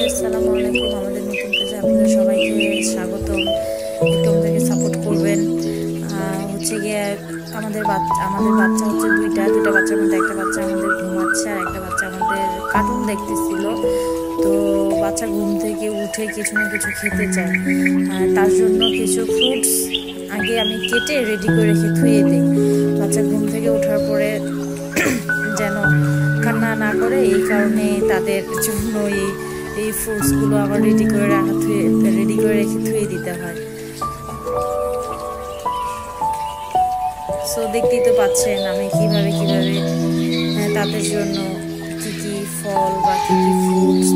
আসসালামু আলাইকুম। আমাদের নতুন কাজে আপনাদের সবাইকে স্বাগতম। একটু আমাদেরকে সাপোর্ট করবেন। হচ্ছে গিয়ে আমাদের বাচ্চা হচ্ছে দুইটা বাচ্চার মধ্যে একটা বাচ্চা আমাদের ঘুমাচ্ছে আর একটা বাচ্চা আমাদের কার্টুন দেখতেছিল। তো বাচ্চা ঘুম থেকে উঠে কিছু না কিছু খেতে চায়, তার জন্য কিছু ফ্রুটস আগে আমি কেটে রেডি করে রেখে ধুয়ে দিই। বাচ্চা ঘুম থেকে ওঠার পরে যেন কান্না না করে, এই কারণে তাদের জন্য এই ফ্রুটসগুলো আমার রেডি করে রেখে ধুয়ে দিতে হয়। সো দেখতেই তো পাচ্ছেন আমি কিভাবে তাদের জন্য কি কি ফল বা কি কি ফ্রুটস